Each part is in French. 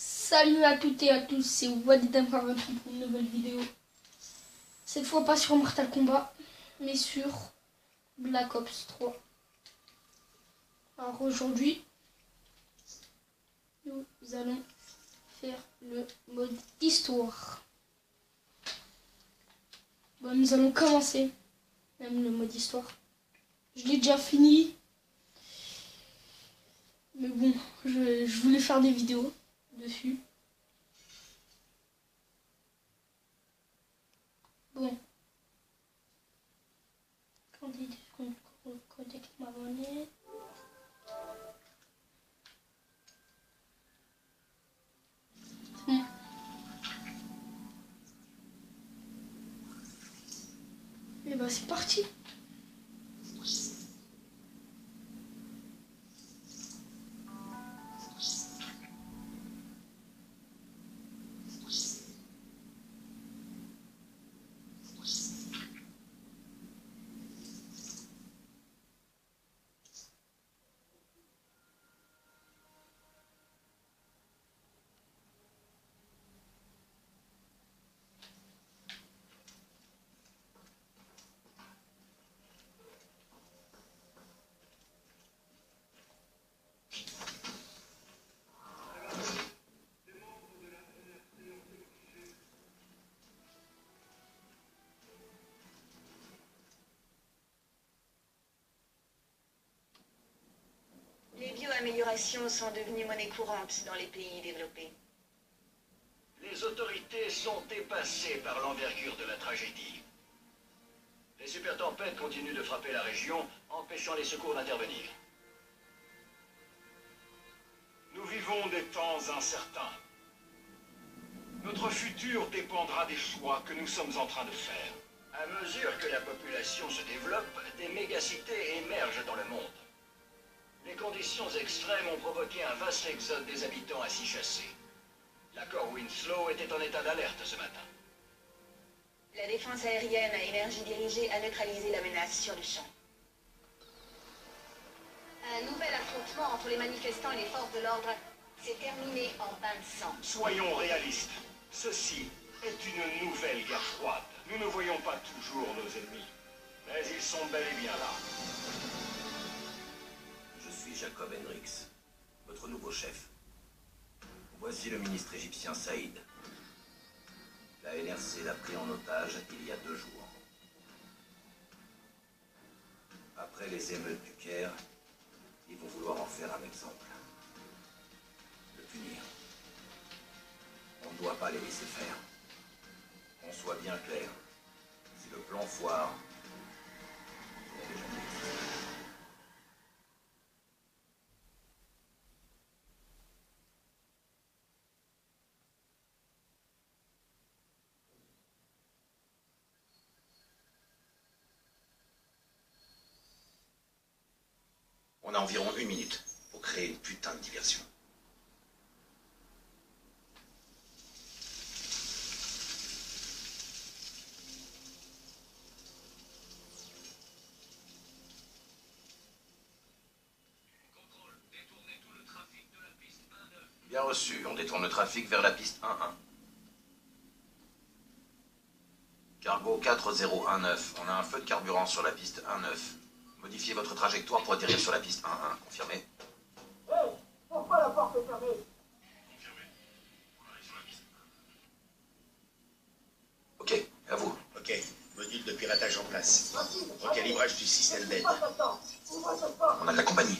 Salut à toutes et à tous, c'est Wadidam43 pour une nouvelle vidéo. Cette fois pas sur Mortal Kombat, mais sur Black Ops 3. Alors aujourd'hui, nous allons faire le mode histoire. Bon, nous allons commencer, même le mode histoire. Je l'ai déjà fini. Mais bon, je voulais faire des vidéos dessus. Bon. Connecte ma monnaie. C'est bon. Et bah c'est parti. Les bioaméliorations sont devenues monnaie courante dans les pays développés. Les autorités sont dépassées par l'envergure de la tragédie. Les super tempêtes continuent de frapper la région, empêchant les secours d'intervenir. Nous vivons des temps incertains. Notre futur dépendra des choix que nous sommes en train de faire. À mesure que la population se développe, des mégacités émergent dans le monde. Les conditions extrêmes ont provoqué un vaste exode des habitants ainsi chassés. L'accord Winslow était en état d'alerte ce matin. La défense aérienne a énergie dirigée à neutraliser la menace sur le champ. Un nouvel affrontement entre les manifestants et les forces de l'ordre s'est terminé en bain de sang. Soyons réalistes. Ceci est une nouvelle guerre froide. Nous ne voyons pas toujours nos ennemis, mais ils sont bel et bien là. Je suis Jacob Hendricks, votre nouveau chef. Voici le ministre égyptien Saïd. La NRC l'a pris en otage il y a 2 jours. Après les émeutes du Caire, ils vont vouloir en faire un exemple. Le punir. On ne doit pas les laisser faire. Qu'on soit bien clair. Si le plan foire, il n'a déjà existé. On a environ 1 minute pour créer une putain de diversion. Bien reçu, on détourne le trafic vers la piste 1-1. Cargo 4019, on a un feu de carburant sur la piste 1-9. Modifiez votre trajectoire pour atterrir sur la piste 1-1, confirmé? Hey, pourquoi la porte est fermée? Confirmé. On arrive sur la piste 1. Ok, à vous. Ok, module de piratage en place. Voici, Recalibrage du système d'aide. ouvre cette porte. Ouvre cette porte. On a de la compagnie.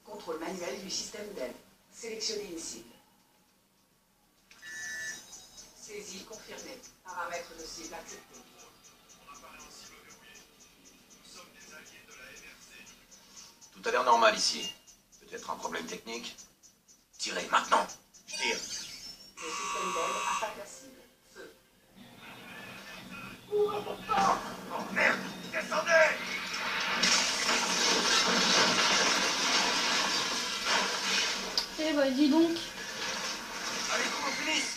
Contrôle manuel du système d'aide. Sélectionnez une cible. Saisie confirmée. Paramètres de cible acceptés. Tout a l'air normal ici. Peut-être un problème technique? Tirez, maintenant! Je tire. Le système d'aide attaque la cible. Feu. Ouvre cette porte. Oh merde! Descendez! Et bah dis donc. Allez, qu'on finisse!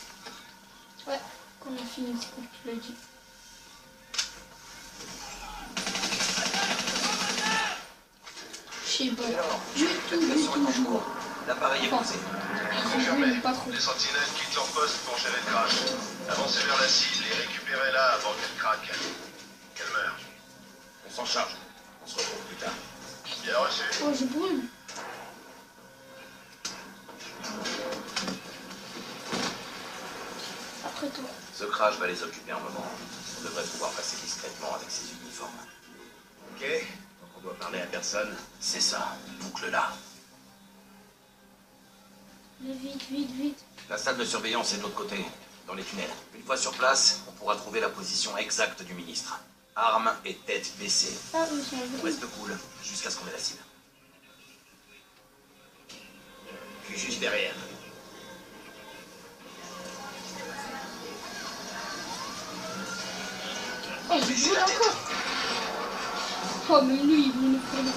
Ouais, qu'on a fini, c'est comme tu l'as dit. Je sais pas. Du tout. L'appareil est posé. Confirmé. Pas trop. Les sentinelles quittent leur poste pour gérer le crash. Avancez vers la cible et récupérez-la avant qu'elle craque. Qu'elle meure. On s'en charge. On se retrouve plus tard. Bien reçu. Oh, je brûle. Après toi. Ce crash va les occuper un moment. On devrait pouvoir passer discrètement avec ces uniformes. Ok. Donc on doit parler à personne. C'est ça. Boucle-la. Mais vite, vite, vite. La salle de surveillance est de l'autre côté, dans les tunnels. Une fois sur place, on pourra trouver la position exacte du ministre. Armes et tête baissée. Ah, oui, c'est On un reste cool, jusqu'à ce qu'on ait la cible. Je suis juste derrière. Oh, je brûle encore. Oh, même lui, il veut nous prendre.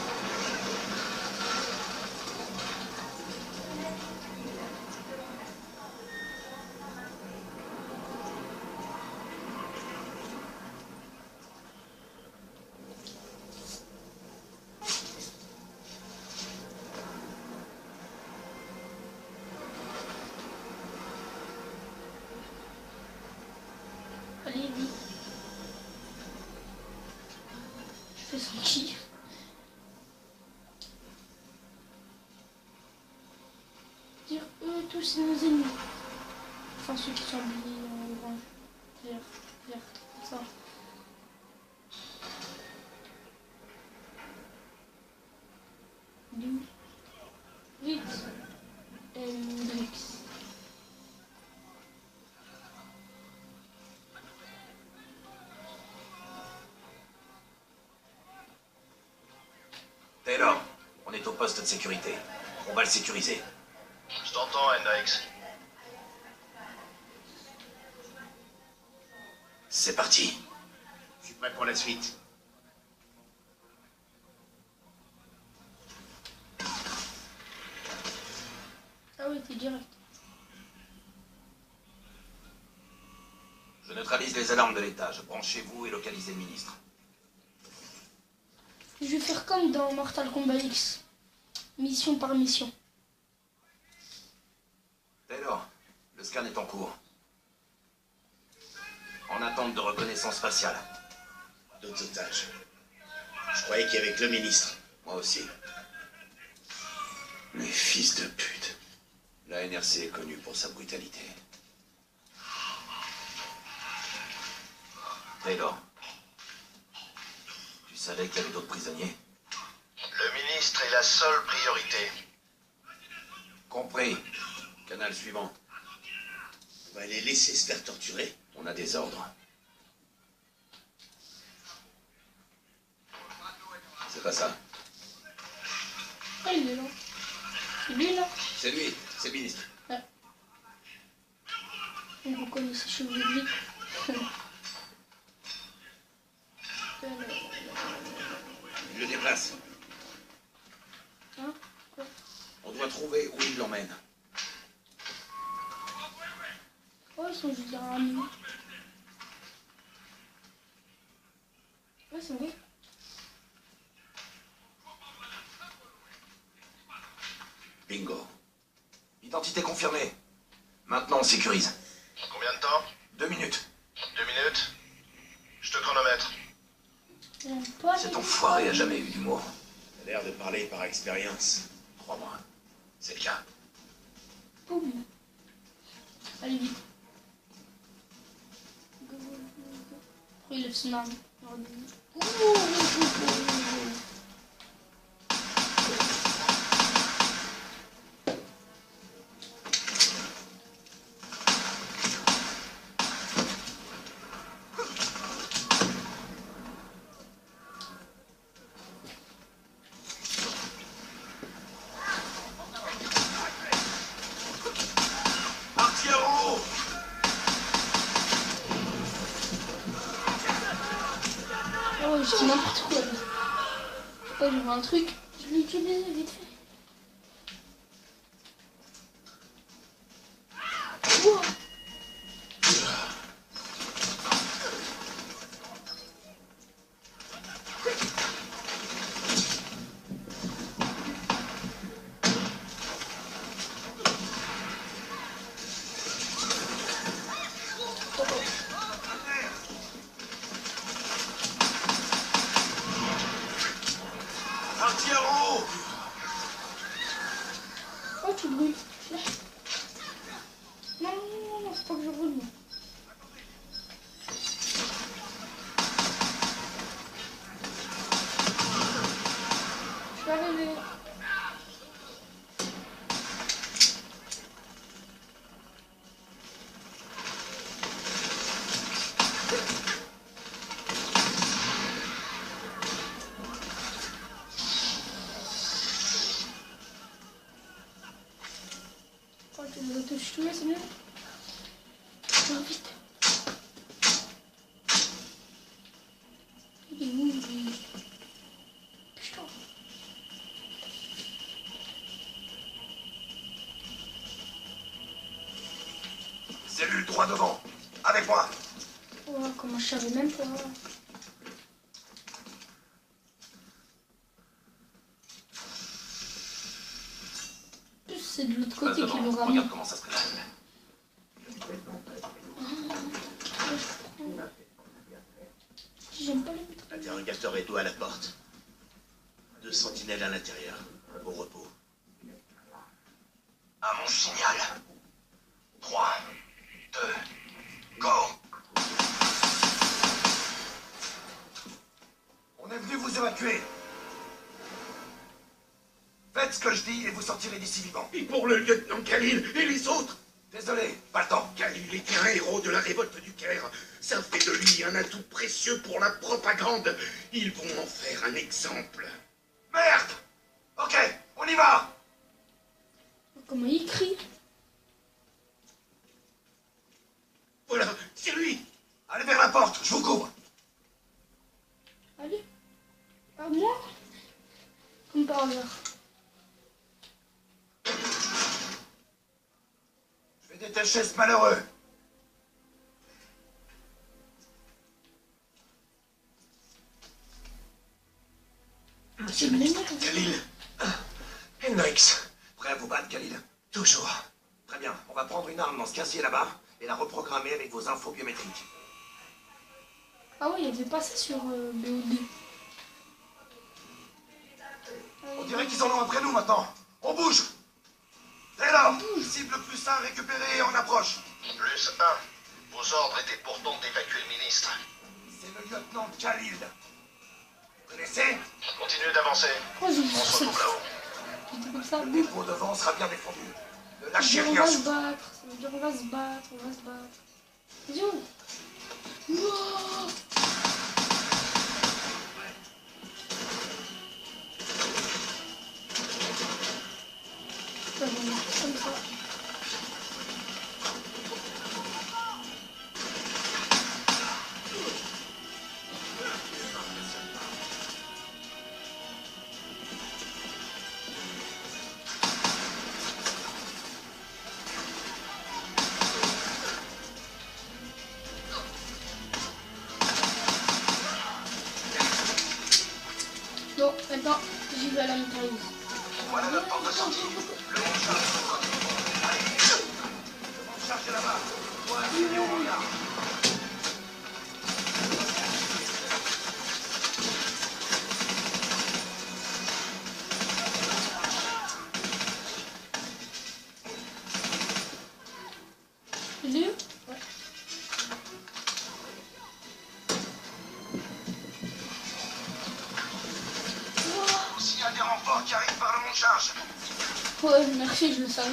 Allez, vite. Je fais son kiff. Dire eux tous c'est nos ennemis. Enfin ceux qui sont habillés en orange, vert, comme ça. D'où vite. Hendrix. Taylor, on est au poste de sécurité. On va le sécuriser. Je t'entends, Hendrix. C'est parti. Je suis prêt pour la suite. Ah oui, t'es direct. Je neutralise les alarmes de l'étage. Branchez-vous et localisez le ministre. Je vais faire comme dans Mortal Kombat X. Mission par mission. Taylor, le scan est en cours. En attente de reconnaissance faciale. D'autres otages. Je croyais qu'il y avait que le ministre. Moi aussi. Mais fils de pute. La NRC est connue pour sa brutalité. Taylor, tu savais qu'il y avait d'autres prisonniers? Le ministre est la seule priorité. Compris. Canal suivant. On va les laisser se faire torturer. On a des ordres. C'est pas ça. Ah, il est là. C'est lui là. C'est lui, c'est le ministre. On reconnaît ses cheveux gris. Il le déplace. Hein? Quoi? On doit trouver où il l'emmène. Oh, ils sont juste derrière nous. Ouais, c'est vrai. Bingo. Identité confirmée. Maintenant, on sécurise. Combien de temps? 2 minutes. 2 minutes. Je te chronomètre. Cet enfoiré a jamais eu d'humour. T'as l'air de parler par expérience. Crois-moi. C'est le cas. Boum. Allez, vite. Il lève son arme. Oh, je dis n'importe quoi. Oh, je vois un truc. Je l'ai utilisé vite fait. Wow. tu brûles. Là. Non, non, non, non, faut pas que je brûle, moi. Je vais arriver. Tu les auto-tuer, c'est mieux. Oh, vite. Il est où, lui? Putain. Cellule droit devant. Avec moi. Oh, comment je savais même pas. C'est de l'autre côté qu'il nous ramène. Regarde comment ça se présente. J'aime pas les mettre. L'interrogateur est dos à la porte. 2 sentinelles à l'intérieur, au repos. À mon signal. 3, 2, go. On est venu vous évacuer. Faites ce que je dis et vous sortirez d'ici vivant. Et pour le lieutenant Khalil et les autres? Désolé, pas le temps. Khalil était un héros de la révolte du Caire. Ça fait de lui un atout précieux pour la propagande. Ils vont en faire un exemple. Merde. Ok, on y va. Comment il crie? Voilà, c'est lui. Allez vers la porte, je vous couvre. Allez. À moi? Comme par hasard. Je vais détacher ce malheureux. Monsieur le ministre, Khalil. Hendrix, prêt à vous battre, Khalil? Toujours. Très bien, on va prendre une arme dans ce casier là-bas et la reprogrammer avec vos infos biométriques. Ah ouais, il y avait pas ça sur BO2. On dirait qu'ils en ont après nous maintenant. On bouge. Taylor, cible plus 1 récupérée et on approche. Plus 1. Vos ordres étaient pourtant d'évacuer le ministre. C'est le lieutenant Khalil. Vous connaissez? Continuez d'avancer. Oh, j'ai On vu se ça. retrouve là-haut. C'était comme ça. Le dépôt devant sera bien défendu. Ne Ça lâchez veut dire, rien. on va se battre. Ça veut dire on va se battre. On va se battre. Vas-y, on. Wouah. Ça va, comme ça. Bon, maintenant, j'y vais à la mitrailleuse. Voilà notre porte de sortie. Le monte-charge est au côté du pont. Allez, le monte-charge est là-bas. Toi, c'est au hangar. Il est où? Ouais. Signal des renforts qui arrivent par le monte-charge. Ouais, merci, je le savais.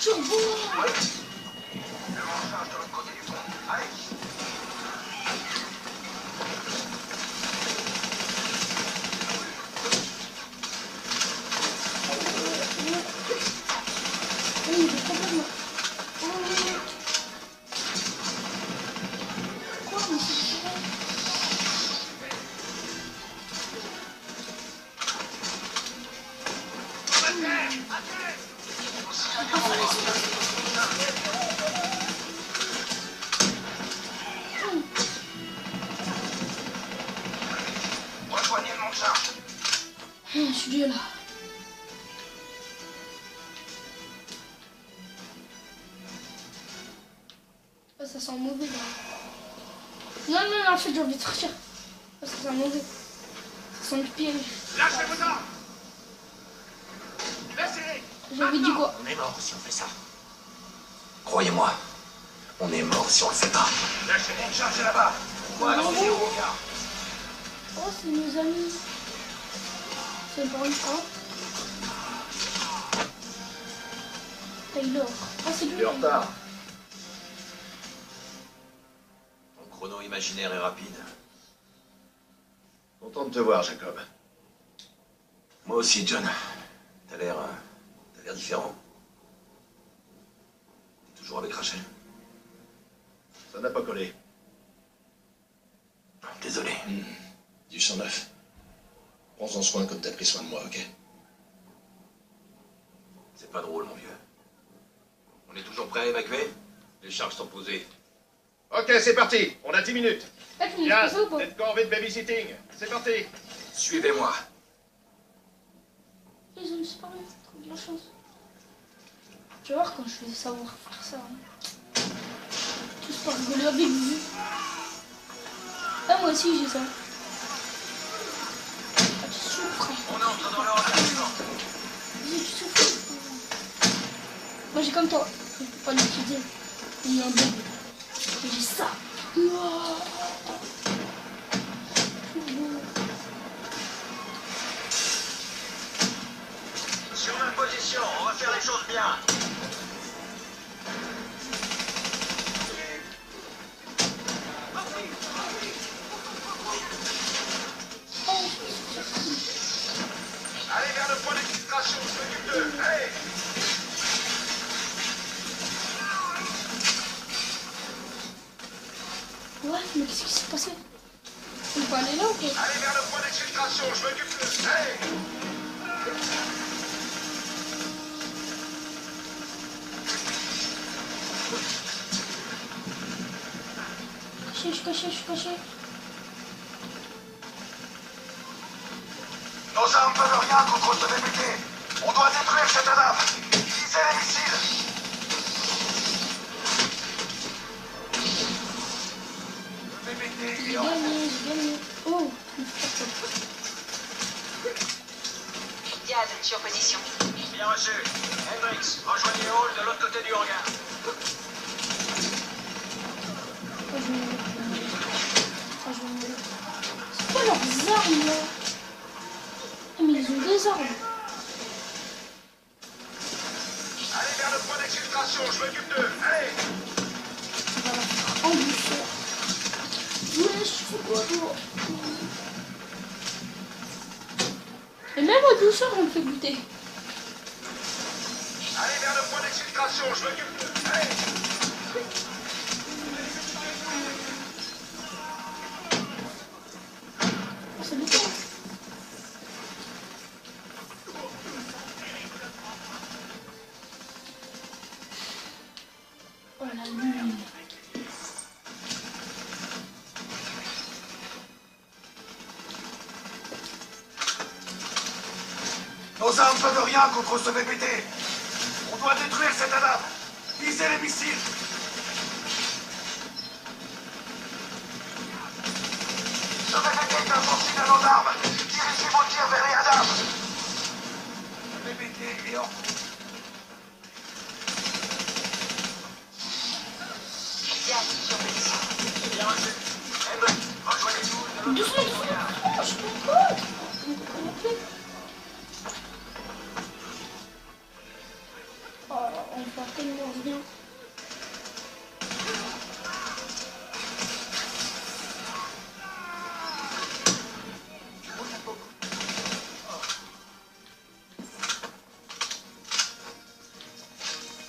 Turbo! Le monte-charge de l'autre côté du pont. Allez. Oui, il est complètement. Oh, quoi, mais c'est vrai. Rejoignez le monte-charge. Je suis Dieu là. Ah, ça sent mauvais là. Non, non, non, en fait j'ai envie de sortir. Ah, ça sent mauvais. Ça sent du piège. Lâchez vos armes. J'avais dit quoi? On est mort si on fait ça. Croyez-moi, on est mort si on le fait pas. Lâchez les charges là-bas. Moi, non, regarde. Oh, c'est nos amis. C'est bon, hein? Taylor. Ah, c'est lui. Tu es en retard. Ton chrono imaginaire est rapide. Content de te voir, Jacob. Moi aussi, John. T'as l'air différent. T'es toujours avec Rachel? Ça n'a pas collé. Désolé. Du sang neuf. Prends-en soin comme t'as pris soin de moi, ok? C'est pas drôle, mon vieux. On est toujours prêt à évacuer? Les charges sont posées. Ok, c'est parti. On a 10 minutes. Ah, tu m'as Yaz, fait ça ou pas? t'es corvée de babysitting. C'est parti. Suivez-moi. Ils ont disparu. Trop de la chance. Tu vas voir quand je vais savoir faire ça. Hein. Tous par rigoler avec vous. Ah, moi aussi j'ai ça. Ah, tu souffres. On entre dans l'ordre de la Vas-y, tu souffres. Moi j'ai comme toi. Je peux pas l'utiliser. Il y a un bug. J'ai ça. Ouah. Sur ma position, on va faire les choses bien. Allez vers le point d'exfiltration, je m'occupe d'eux. Allez. Ouais, mais qu'est-ce qui s'est passé? On peut aller là ou quoi? Allez vers le point d'exfiltration, je m'occupe d'eux. Allez. Je suis caché. Nos armes peuvent rien contre ce BPT. On doit détruire cette nave. Utiliser les missiles. Le BPT J'ai est en... gagné. Oh, Diaz, sur position. Bien reçu. Hendrix, rejoignez Hall de l'autre côté du hangar. c'est quoi leurs armes là? Ah, mais ils ont des armes. Allez vers le point d'exfiltration, je m'occupe d'eux. Allez. On va la faire en douceur. Ouais, je fais quoi toi? Et même en douceur, on me fait goûter. Allez vers le point d'exfiltration, je m'occupe d'eux. Allez. C'est le temps. Oh la lune. Nos armes peuvent rien contre ce BPT. On doit détruire cette nave. Visez les missiles. Ce BPT est insensible à nos armes. Dirigez vos tirs vers les radars. Le BPT est en... Diaz, sur position. Bien reçu. Hendrix, rejoignez-nous de l'autre côté du hangar. Oh, je peux pas. Oh, on va tellement bien.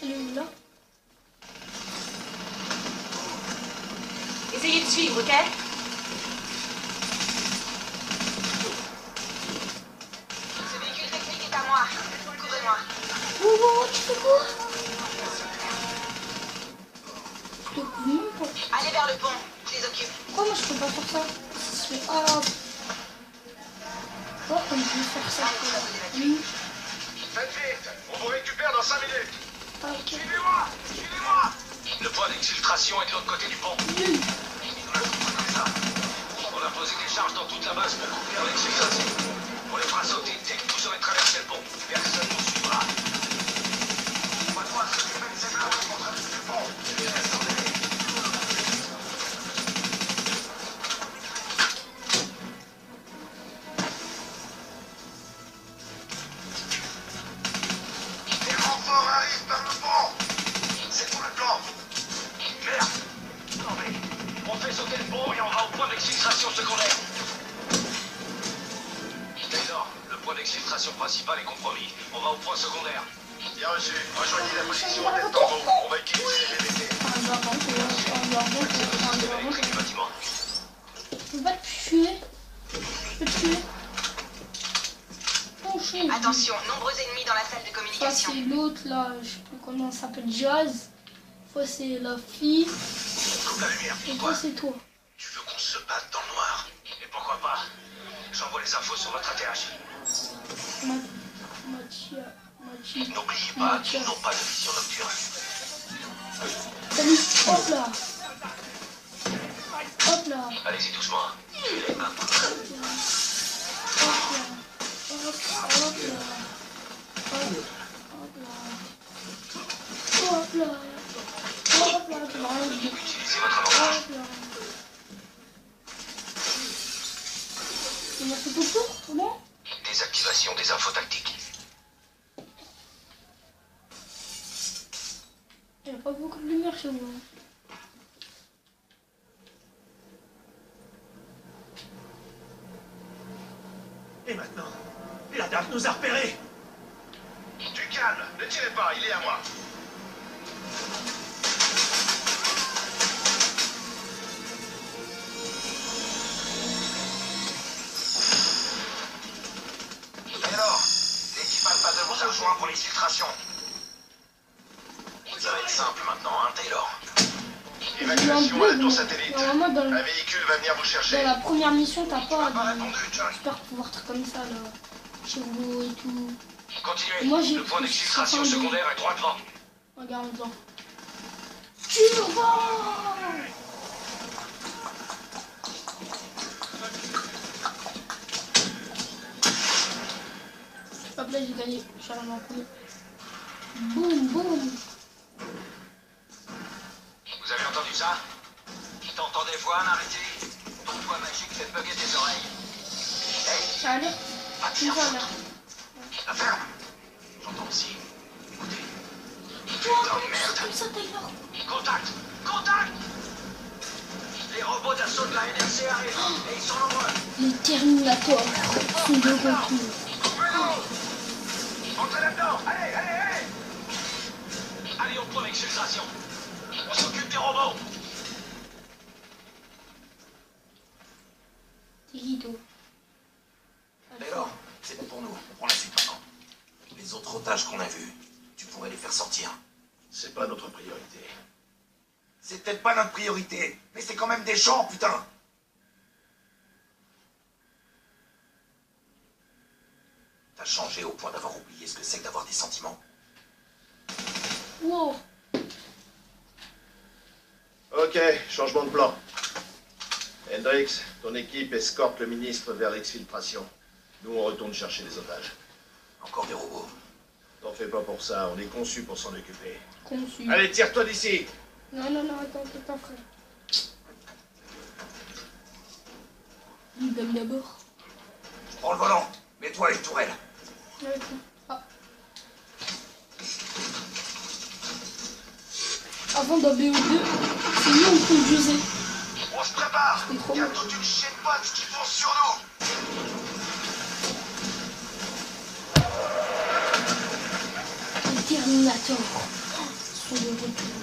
Elle est où là? Essayez de suivre, ok? Ce véhicule technique est à moi. Couvrez-moi. Oh, tu fais quoi? Je te couvre même pas. Allez vers le pont. Je les occupe. Pourquoi moi je peux pas faire ça? Ça se fait. Ah. Pourquoi comme je vais faire ça? Faites vite. On vous récupère dans 5 minutes. Ah, ok. Suivez-moi. Suivez-moi. Le point d'exfiltration est de l'autre côté du pont. On a posé des charges dans toute la base pour couvrir l'exfiltration. On les fera sauter dès que vous aurez traversé le pont. Personne ne nous suivra. l'infiltration principale est compromise. On va au point secondaire. Bien reçu. Rejoignez la position Voilà, en tête d'en haut. On va utiliser les BBT. Électrique du bâtiment. On va te tuer. Je peux te tuer. Oh, chien. Attention, nombreux ennemis dans la salle de Ça, communication. c'est l'autre là. Je sais plus comment ça s'appelle. Jazz. Fois, c'est la fille. Coupe la lumière. Et toi, c'est toi. Tu veux qu'on se batte dans le noir? Et pourquoi pas? J'envoie les infos sur votre ATH. N'oubliez pas qu'ils n'ont pas de vision nocturne. Salut. Hop là. Hop là. Allez-y doucement. Tuez-les un par un. Hop là. Utilisez votre avantage. Il m'a fait tout pour, comment? Désactivation des infos tactiques. Il n'y a pas beaucoup de lumière chez vous. Et maintenant, la DAF nous a repérés. Du calme, ne tirez pas, il est à moi. Et alors, l'équipe Alpha 2 vous a rejoint pour l'exfiltration. Ça va être simple maintenant, hein, Taylor. Évacuation à la tour satellite. Normalement, dans Un véhicule va venir vous chercher. la première mission, t'as pas Pas de répondu, John. super pouvoir truc comme ça là. Chez vous et tout. Continuez. Moi, j'ai Le point pris d'exfiltration 60 secondaire est droit devant. Regarde dedans. Tu vas. Hop là, j'ai gagné. Je suis arrivé en premier. Boum, boum. Vous avez entendu ça? T'entends des voix, Nariti? Ton toit magique fait bugger tes oreilles. Hey, Ça a l'air. attire Ça a l'air. la ferme. J'entends aussi. Écoutez. Toi, Putain de merde. comme ça, Taylor. Contact! Contact! Les robots d'assaut de la NRC arrivent. Et ils sont nombreux. Les Terminators sont de retour. Entrez là-dedans! Allez, allez, allez! Allez au point d'exfiltration. On s'occupe des robots. Rideau. Taylor, c'est bon pour nous. On prend la suite maintenant. Les autres otages qu'on a vus, tu pourrais les faire sortir. C'est pas notre priorité. C'est peut-être pas notre priorité, mais c'est quand même des gens, putain. T'as changé au point d'avoir oublié ce que c'est que d'avoir des sentiments. Wow. Ok, changement de plan. Hendrix, ton équipe escorte le ministre vers l'exfiltration. Nous, on retourne chercher les otages. Encore des robots. T'en fais pas pour ça, on est conçu pour s'en occuper. Conçu. Allez, tire-toi d'ici! Non, non, non, attends, frère. Il donne d'abord. Prends le volant. Mets-toi à une tourelle. Ouais, ah. Avant dans BO2, c'est nous on conduisait. On se prépare! C'était trop Il y a bon. toute une chienne de potes qui foncent sur nous! Les Terminators sont de retour.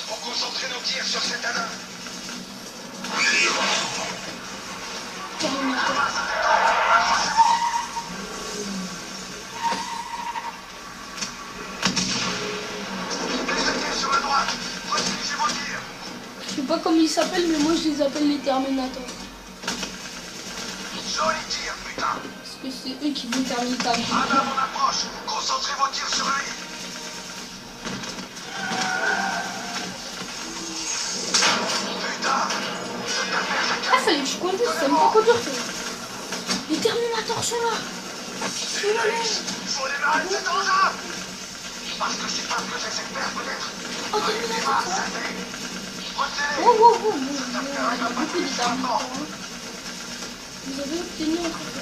Pour concentrer nos tirs sur cet anneau. Terminator. Les attaques sur la droite! Redirigez vos tirs! Je sais pas comment ils s'appellent, mais moi je les appelle les Terminators. Joli tir, putain! Parce que c'est eux qui vont terminer ta vie. Adam, on approche! Concentrez vos tirs sur lui! Putain! Ah, fallait que je conduise, ça me pas conduire. Les Terminators sont là. Félix, faut démarrer cet engin! Parce que c'est pas que j'espère peut-être! Oh, Terminator. Retenez-les! Oh, oh, oh, il y a beaucoup de Terminators. Hein. Vous avez obtenu un truc.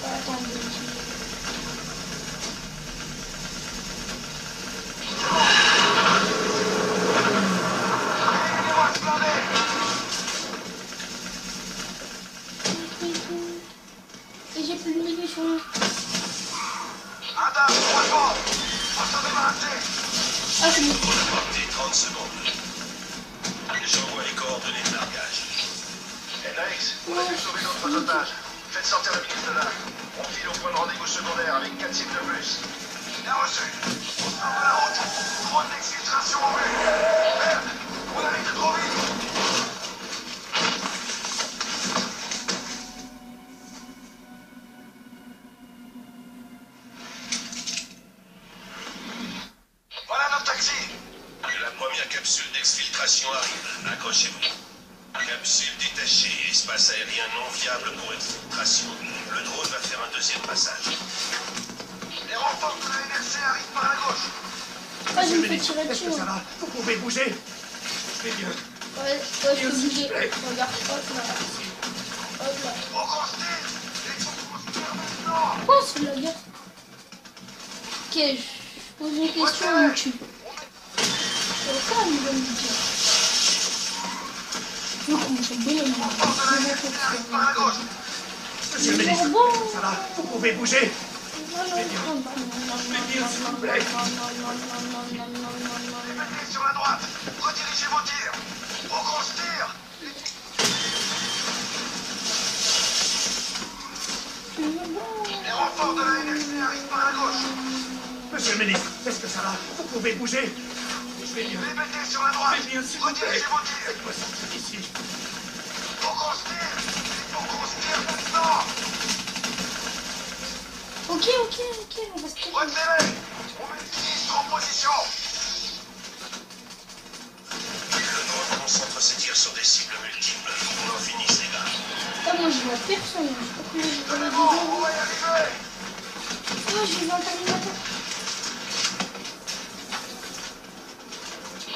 Attends, je vais utiliser. Aidez-moi à se blinder! Et Adam, poisson! Faut s'en débarrasser! Ah, c'est bon. Pour la portée, 30 secondes. J'envoie les coordonnées de largage. Hendrix, on a dû sauver d'autres otages. Faites sortir le ministre de là. On file au point de rendez-vous secondaire avec 4 cibles de plus. Bien reçu. On sort de la route. Trop d'exfiltration en vue. Merde, on arrive trop vite. Voilà notre taxi. La première capsule d'exfiltration arrive. Accrochez-vous. Capsule détachée, espace aérien non viable pour exfiltration. Le drone va faire un deuxième passage. Les renforts de la NRC arrivent par la gauche. Ah, je me fais tirer Est-ce dessus. que ça Ouais, va? Vous pouvez bouger? Je vais bien. je peux bouger. Regarde, hop là. Hop là. Au grand style. Il faut construire maintenant. Oh, c'est la guerre. Ok, je pose une question, on me tue. Calme, il va me dire. Je commence à bonhomme. Par la gauche. Monsieur le ministre, ça va? Vous pouvez bouger? Répétez sur la droite. Redirigez vos tirs. Au grand style. Les renforts de la NRC arrivent par la gauche. Monsieur le ministre, est-ce que ça va? Vous pouvez bouger? Je vais bien. Répétez sur la droite. Mais bien, s'il vous plaît. Redirigez vos tirs. Faites-moi sortir d'ici. Au grand style. Il faut construire maintenant. Ok, on va se tirer. Retirez. On met le ministre en position. Le drone concentre ses tirs sur des cibles multiples. On en finisse, les gars. Ah, moi, je vois personne. Je sais pas comment j'ai pas la Tenez bon, on vidéo. va y arriver. Ah, j'ai vu un terminateur.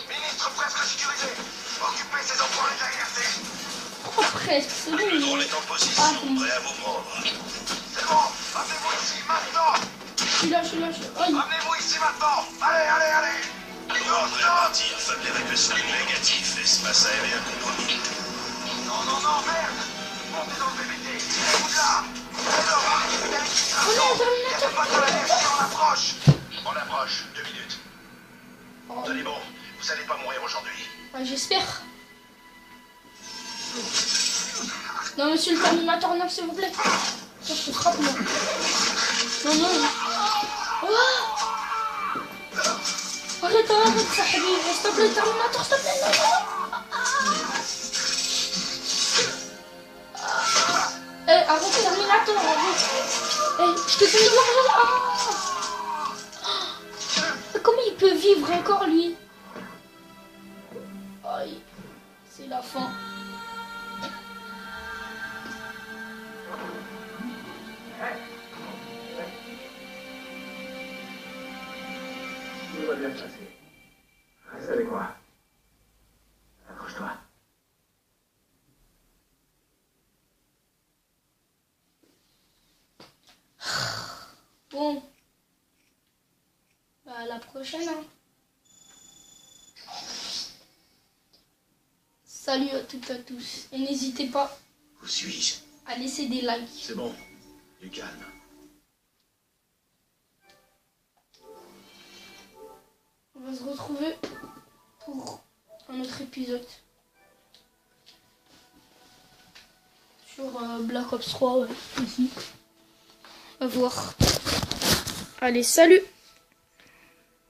Ministre presque sécurisé. Occupez ces enfoirés de la NRC. Oh, presque, c'est bon. Le drone est en Ah, position, prêt à vous prendre. C'est bon. Amenez-vous ici maintenant. je suis là. Aïe. Amenez-vous ici maintenant. Allez. Drone prêt à partir, faible évacuation négatif, espace aérien compromis. Non, merde. Montez dans le BBT. Tirez-vous de là. Alors, Oh non, un terminateur. pas de la NRC, on approche. On approche. 2 minutes. Oh, Tenez bon. Vous allez pas mourir aujourd'hui. ah, j'espère. Non, monsieur le terminateur, non, s'il vous plaît. Ça, je te frappe, moi. Non. Oh, arrête, ça fait s'il te plaît, terminateur, s'il te plaît, non. Arrête, terminateur, arrête. Je te fais de l'argent. Comment il peut vivre encore, lui? Aïe, c'est la fin. Tout va bien se passer. Reste avec moi. Accroche-toi. Bon. Bah, à la prochaine. Hein. Salut à toutes et à tous. Et n'hésitez pas Où suis-je? à laisser des likes. C'est bon. Du calme. On va se retrouver pour un autre épisode. Sur Black Ops 3, ouais, ici. À voir. Allez, salut!